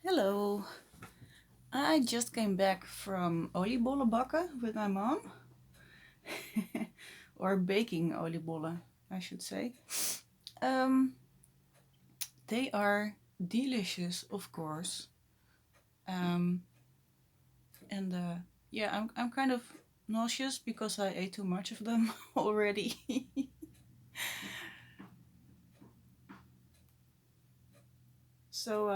Hello. I just came back from oliebollen bakken with my mom. Or baking oliebollen, I should say. Um, they are delicious, of course. Um, and yeah, I'm kind of nauseous because I ate too much of them already. So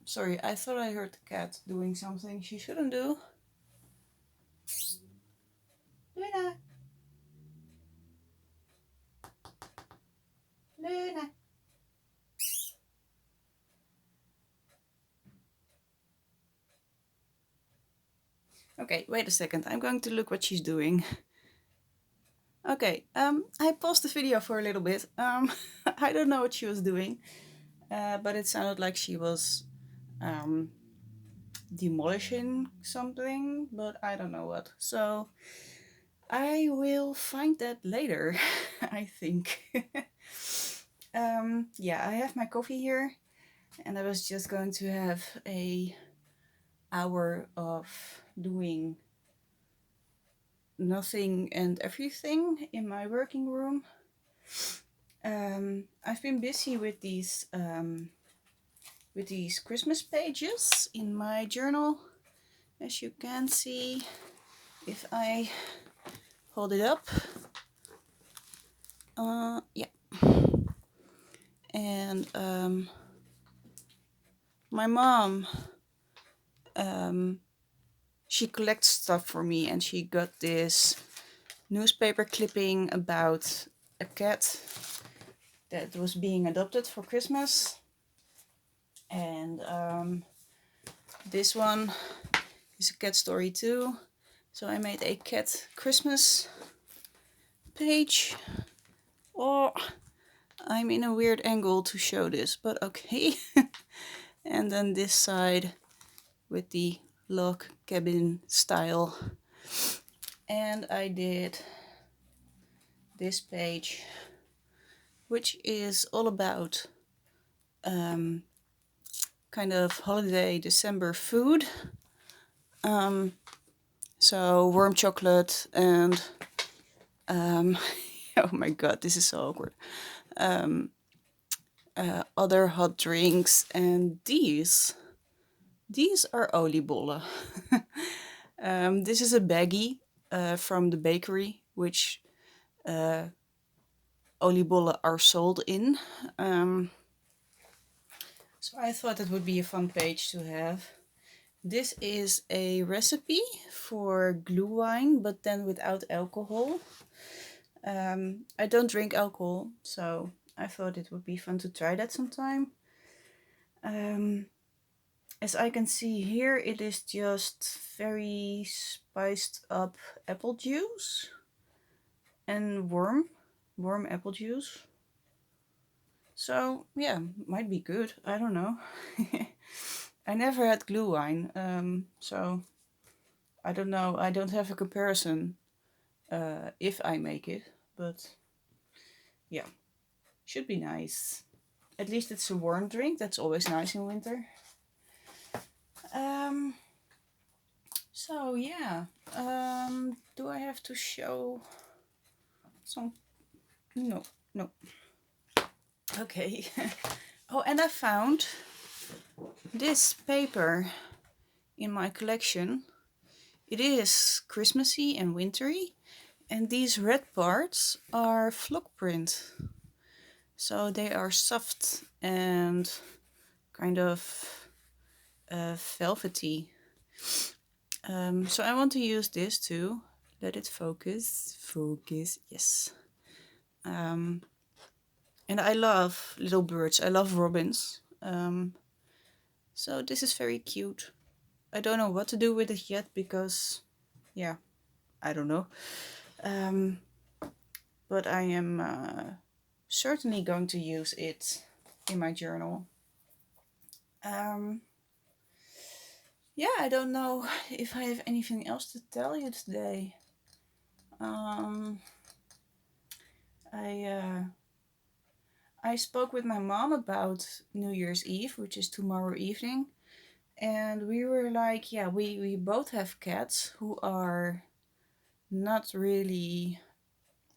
sorry, I thought I heard the cat doing something she shouldn't do. Luna, Luna. Okay, wait a second. I'm going to look what she's doing. Okay, I paused the video for a little bit. I don't know what she was doing, but it sounded like she was um, demolishing something, but I don't know what. So I will find that later, I think. Yeah, I have my coffee here, and I was just going to have a hour of doing nothing and everything in my working room. I've been busy with these Christmas pages in my journal, as you can see if I hold it up. Yeah, and my mom, she collects stuff for me, and she got this newspaper clipping about a cat that was being adopted for Christmas, and this one is a cat story too. So I made a cat Christmas page. Oh, I'm in a weird angle to show this, but okay. And then this side with the log cabin style. And I did this page, which is all about kind of holiday December food. So warm chocolate and oh my god, this is so awkward. Other hot drinks, and these are oliebollen. This is a baggie from the bakery, which oliebollen are sold in. So I thought it would be a fun page to have. This is a recipe for glühwein, but then without alcohol. I don't drink alcohol, so I thought it would be fun to try that sometime. As I can see here, it is just very spiced up apple juice and warm apple juice. So yeah, might be good. I don't know. I never had glühwein, so I don't know. I don't have a comparison if I make it, but yeah, should be nice. At least it's a warm drink. That's always nice in winter. So yeah, do I have to show some? No. Okay. Oh, and I found this paper in my collection. It is Christmassy and wintry, and these red parts are flock print. So they are soft and kind of velvety. So I want to use this to let it focus. Focus, yes. And I love little birds. I love robins. So this is very cute. I don't know what to do with it yet because, yeah, I don't know. But I am certainly going to use it in my journal. Yeah, I don't know if I have anything else to tell you today. I I spoke with my mom about New Year's Eve, which is tomorrow evening, and we were like, yeah, we both have cats who are not really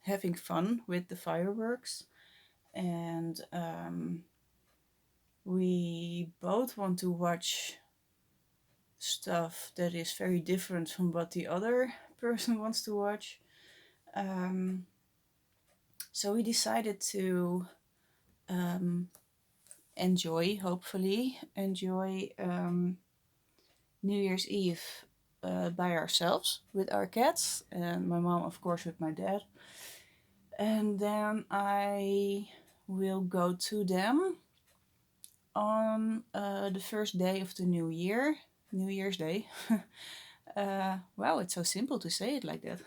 having fun with the fireworks, and we both want to watch stuff that is very different from what the other person wants to watch. Um, so we decided to hopefully enjoy New Year's Eve by ourselves with our cats, and my mom, of course, with my dad. And then I will go to them on the first day of the new year, New Year's Day. Wow, it's so simple to say it like that.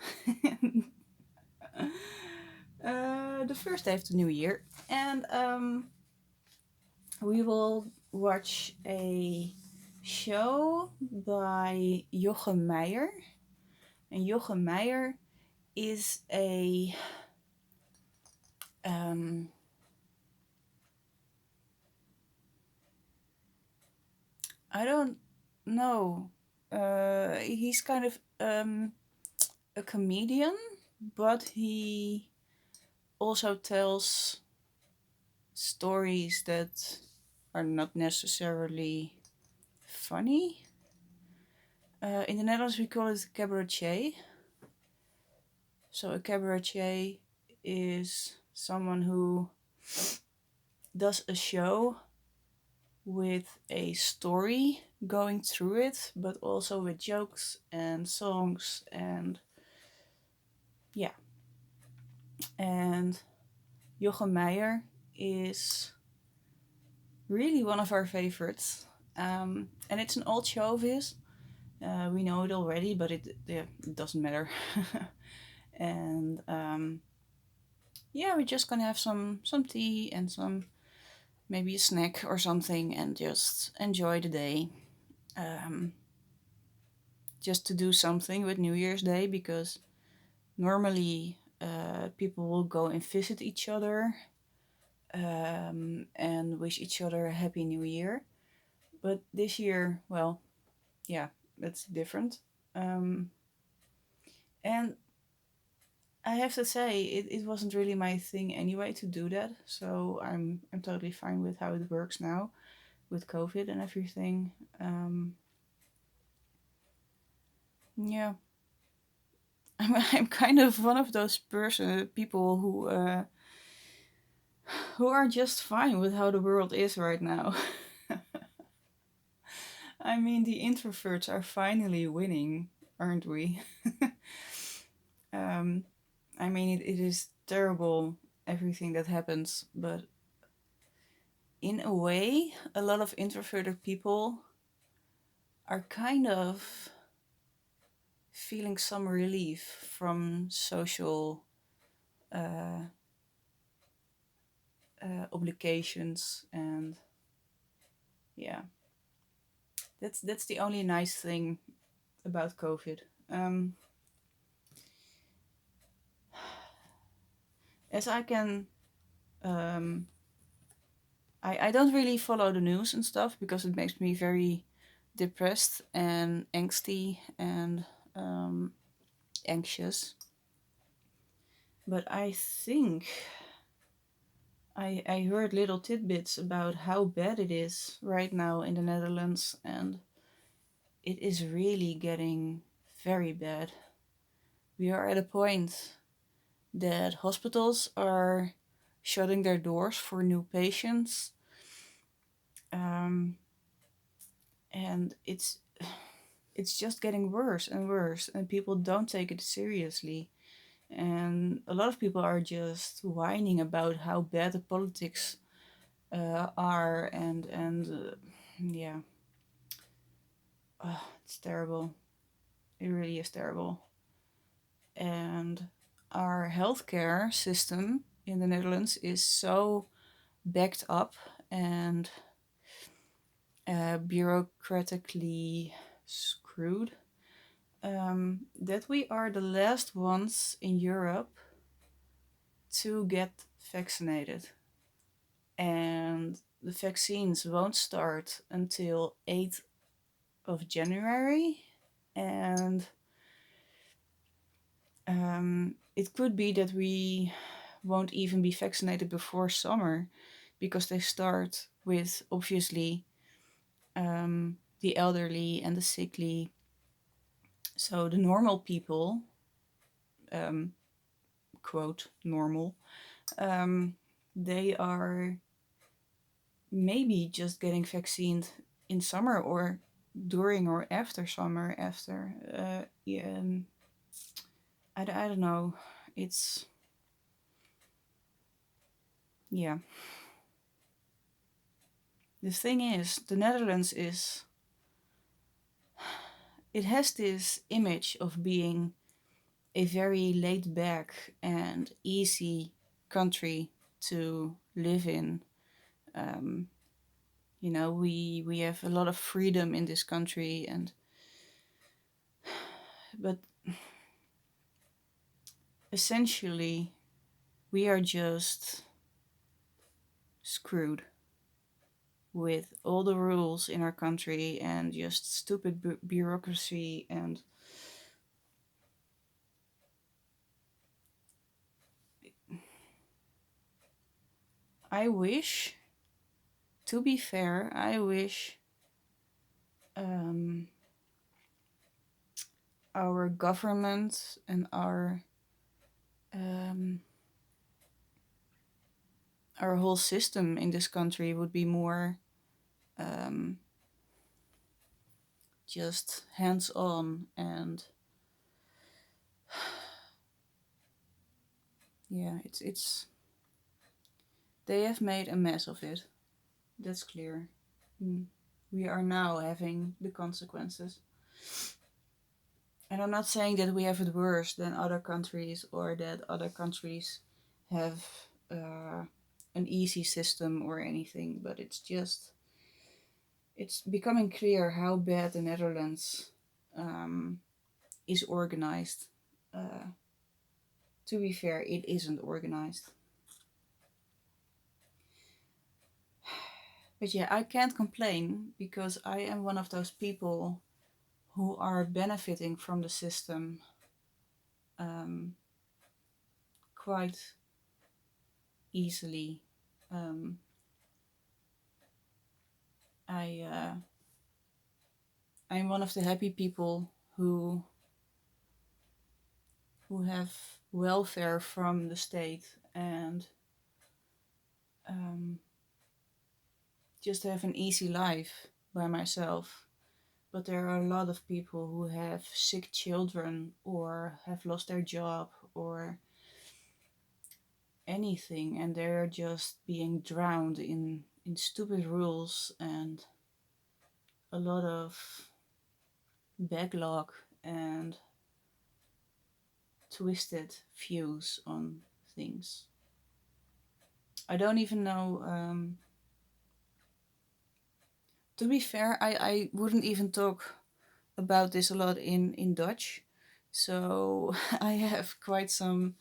The first day of the new year, and we will watch a show by Jochem Meijer. And Jochem Meijer is a I don't know. He's kind of a comedian, but he also tells stories that are not necessarily funny. In the Netherlands, we call it cabaretier. So a cabaretier is someone who does a show with a story going through it, but also with jokes and songs and yeah. And Jochem Meijer is really one of our favorites. And it's an old show of his. We know it already, but it doesn't matter. And yeah, we're just gonna have some tea and some maybe a snack or something, and just enjoy the day. Just to do something with New Year's Day, because normally people will go and visit each other and wish each other a happy new year. But this year, well, yeah, it's different. And I have to say, it wasn't really my thing anyway to do that. So I'm totally fine with how it works now with COVID and everything. Yeah, I'm kind of one of those people who are just fine with how the world is right now. I mean, the introverts are finally winning, aren't we? I mean, it is terrible, everything that happens, but in a way, a lot of introverted people are kind of feeling some relief from social obligations, and yeah, that's the only nice thing about COVID. As I can, I don't really follow the news and stuff because it makes me very depressed and angsty and anxious. But I think I heard little tidbits about how bad it is right now in the Netherlands, and it is really getting very bad. We are at a point that hospitals are shutting their doors for new patients. And it's just getting worse and worse, and people don't take it seriously. And a lot of people are just whining about how bad the politics are, and yeah, it's terrible. It really is terrible. And our healthcare system in the Netherlands is so backed up and bureaucratically screwed that we are the last ones in Europe to get vaccinated. and the vaccines won't start until 8th of January. And it could be that we won't even be vaccinated before summer, because they start with, obviously, the elderly and the sickly. So the normal people, quote, normal, they are maybe just getting vaccinated in summer, or during or after summer, after. I don't know. It's, yeah. The thing is, the Netherlands it has this image of being a very laid back and easy country to live in. We have a lot of freedom in this country, but essentially we are just screwed with all the rules in our country and just stupid bureaucracy. And I wish, to be fair, I wish our government and our whole system in this country would be more just hands-on. And yeah, it's they have made a mess of it. That's clear. We are now having the consequences. And I'm not saying that we have it worse than other countries, or that other countries have an easy system or anything, but it's becoming clear how bad the Netherlands is organized. To be fair, it isn't organized. But yeah, I can't complain, because I am one of those people who are benefiting from the system quite easily. I'm one of the happy people who have welfare from the state, and just have an easy life by myself. But there are a lot of people who have sick children, or have lost their job, or anything, and they're just being drowned in stupid rules and a lot of backlog and twisted views on things. I don't even know. To be fair, I wouldn't even talk about this a lot in Dutch. So I have quite some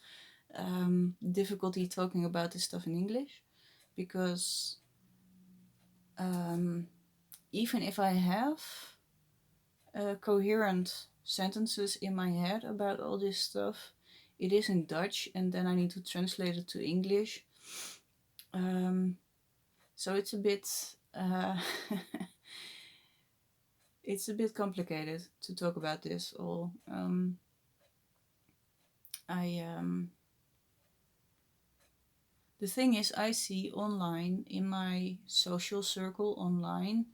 difficulty talking about this stuff in English, because even if I have coherent sentences in my head about all this stuff, it is in Dutch, and then I need to translate it to English. So it's a bit it's a bit complicated to talk about this all. The thing is, I see online, in my social circle online,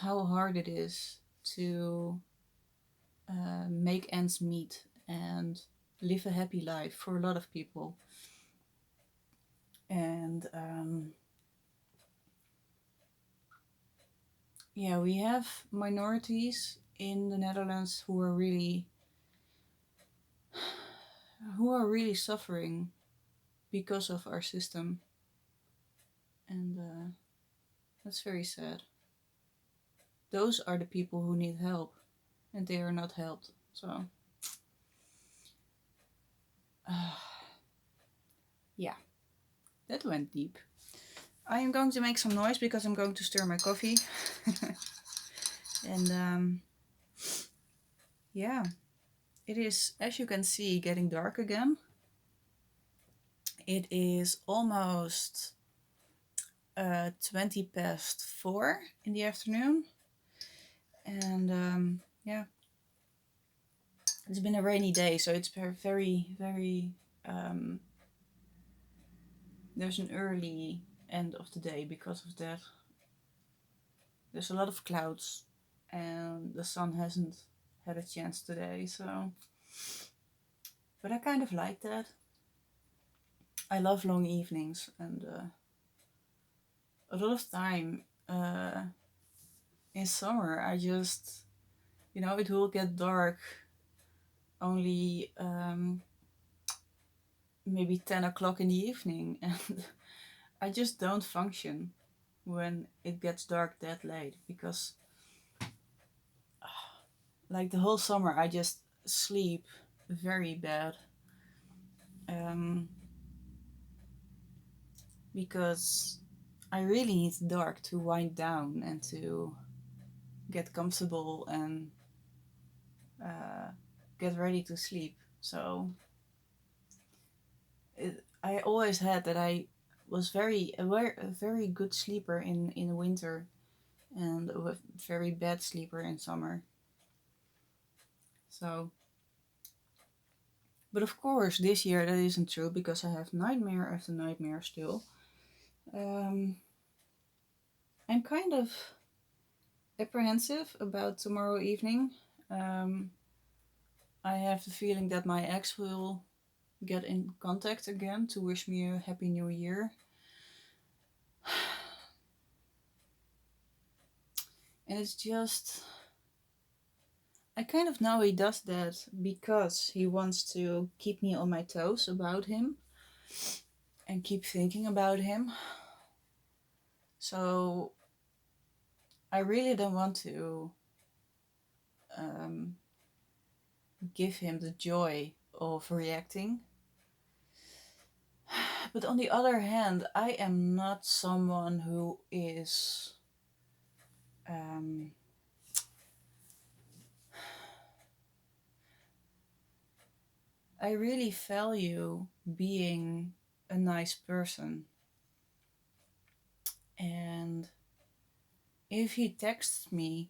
how hard it is to make ends meet and live a happy life for a lot of people. And yeah, we have minorities in the Netherlands who are really suffering because of our system. And that's very sad. Those are the people who need help, and they are not helped. So yeah, that went deep. I am going to make some noise because I'm going to stir my coffee. And yeah, it is, as you can see, getting dark again. It is almost 20 past 4 in the afternoon. And yeah, it's been a rainy day, so it's very, very, there's an early end of the day because of that. There's a lot of clouds and the sun hasn't had a chance today, so. But I kind of like that. I love long evenings, and a lot of time in summer I just, it will get dark only maybe 10 o'clock in the evening, and I just don't function when it gets dark that late, because like the whole summer I just sleep very bad, because I really need dark to wind down and to get comfortable and get ready to sleep. So I always had that I was a very good sleeper in winter, and a very bad sleeper in summer. So, but of course, this year that isn't true, because I have nightmare after nightmare still. I'm kind of apprehensive about tomorrow evening. I have the feeling that my ex will get in contact again to wish me a happy new year. And it's just, I kind of know he does that because he wants to keep me on my toes about him and keep thinking about him. So I really don't want to give him the joy of reacting. But on the other hand, I am not someone who is I really value being a nice person. And if he texts me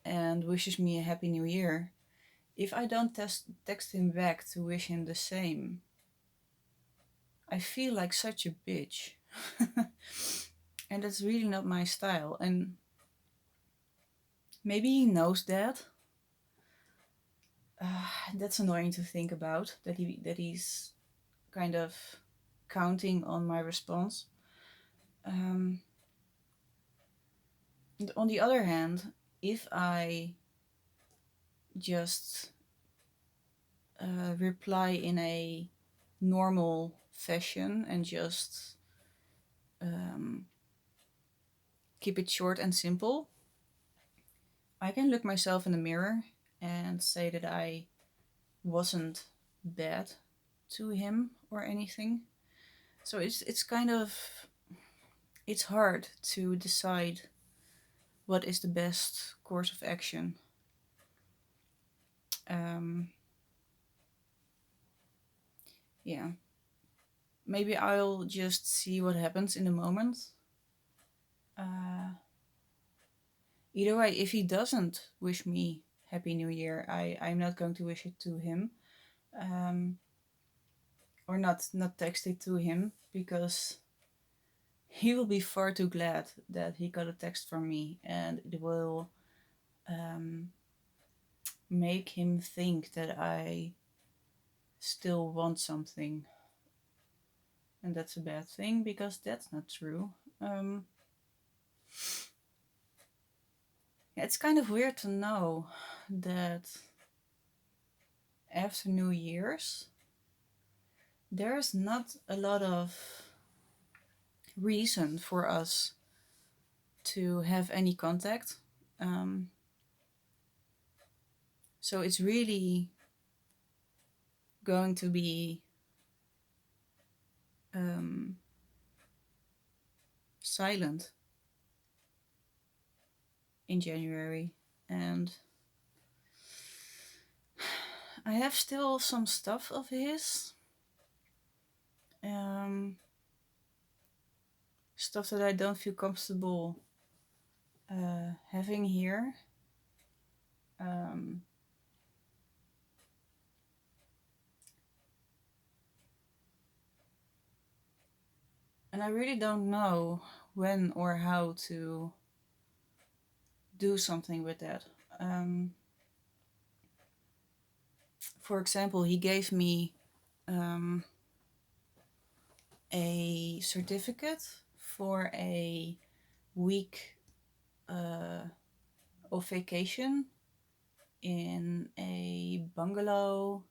and wishes me a happy new year, if I don't text him back to wish him the same, I feel like such a bitch. And that's really not my style. And maybe he knows that. That's annoying to think about, that he's kind of counting on my response. On the other hand, if I just reply in a normal fashion and just keep it short and simple, I can look myself in the mirror and say that I wasn't bad to him or anything. So it's kind of, it's hard to decide what is the best course of action. Yeah. Maybe I'll just see what happens in the moment. Either way, if he doesn't wish me Happy New Year, I'm not going to wish it to him. Or not text it to him, because he will be far too glad that he got a text from me, and it will make him think that I still want something. And that's a bad thing, because that's not true. It's kind of weird to know that after New Year's, there's not a lot of reason for us to have any contact. So it's really going to be silent in January, and I have still some stuff of his. Stuff that I don't feel comfortable having here. And I really don't know when or how to do something with that. For example, he gave me a certificate for a week of vacation in a bungalow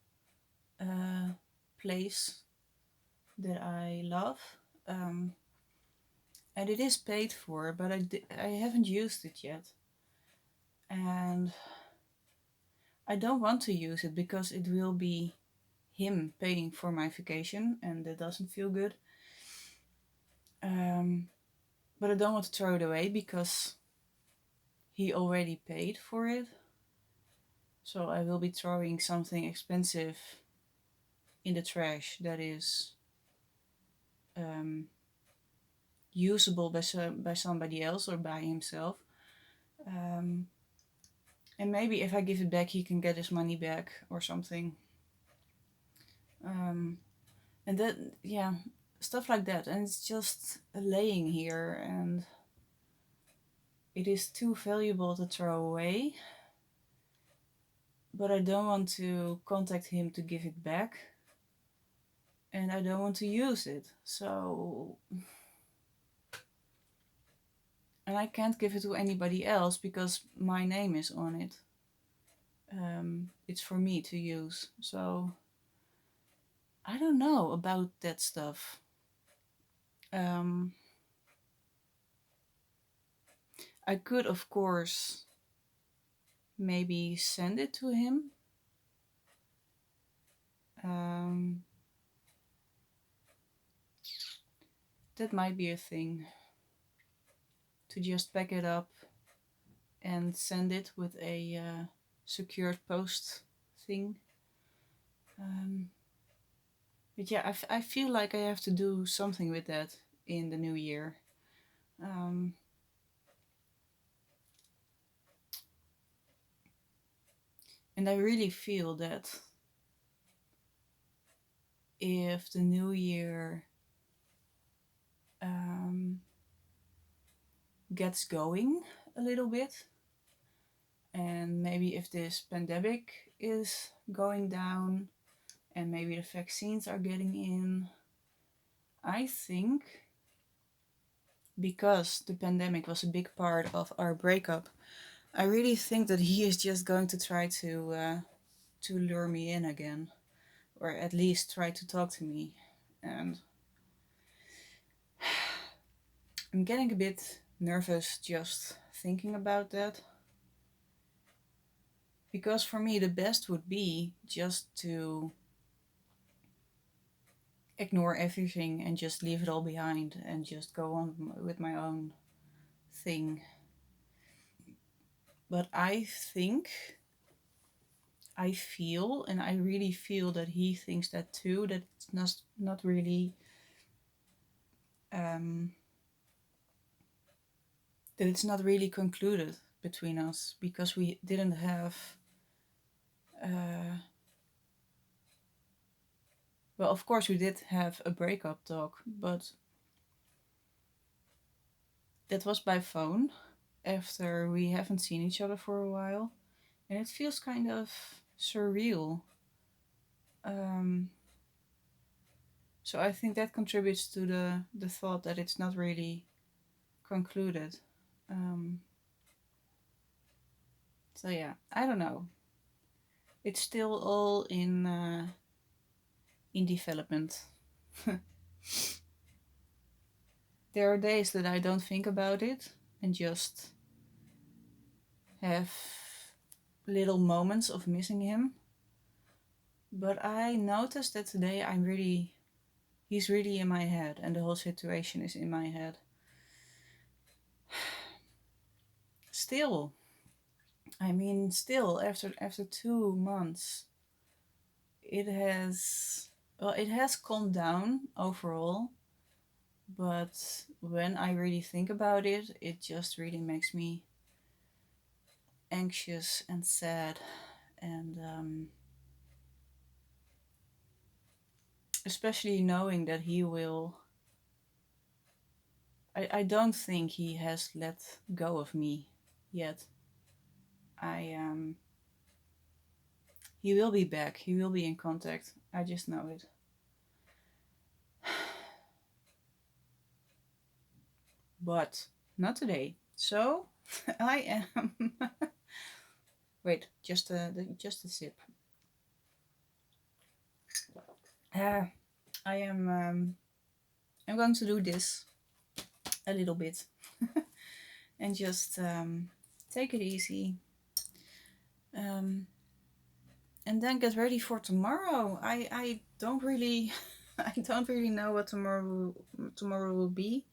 place that I love. And it is paid for, but I haven't used it yet. And I don't want to use it because it will be him paying for my vacation, and that doesn't feel good. But I don't want to throw it away because he already paid for it. So I will be throwing something expensive in the trash that is usable by somebody else or by himself. And maybe if I give it back, he can get his money back or something. And that, yeah, stuff like that. And it's just laying here, and it is too valuable to throw away. But I don't want to contact him to give it back. And I don't want to use it. So... And I can't give it to anybody else because my name is on it. It's for me to use. So I don't know about that stuff. I could, of course, maybe send it to him. That might be a thing. To just pack it up and send it with a secured post thing. But yeah, I feel like I have to do something with that in the new year. And I really feel that if the new year gets going a little bit, and maybe if this pandemic is going down, and maybe the vaccines are getting in, I think, because the pandemic was a big part of our breakup, I really think that he is just going to try to lure me in again, or at least try to talk to me. And I'm getting a bit nervous just thinking about that. Because for me, the best would be just to ignore everything and just leave it all behind and just go on with my own thing. But I think, I feel, and I really feel that he thinks that too, that it's not really that it's not really concluded between us, because we didn't have well, of course we did have a breakup talk, but that was by phone after we haven't seen each other for a while, and it feels kind of surreal. So I think that contributes to the thought that it's not really concluded. So yeah, I don't know. It's still all in development. There are days that I don't think about it and just have little moments of missing him. But I noticed that today he's really in my head, and the whole situation is in my head. Still, still after 2 months, it has calmed down overall. But when I really think about it, it just really makes me anxious and sad. And especially knowing that he will. I don't think he has let go of me yet. I he will be back. He will be in contact. I just know it. But not today. So I am. Wait, just a sip. Uh, I am. I'm going to do this a little bit and just take it easy. And then get ready for tomorrow. I don't really I don't really know what tomorrow will be.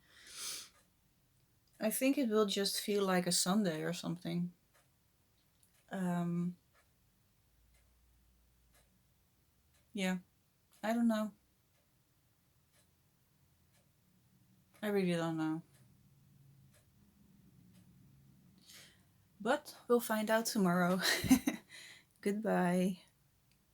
I think it will just feel like a Sunday or something. Um, yeah, I don't know. I really don't know. But we'll find out tomorrow. Goodbye.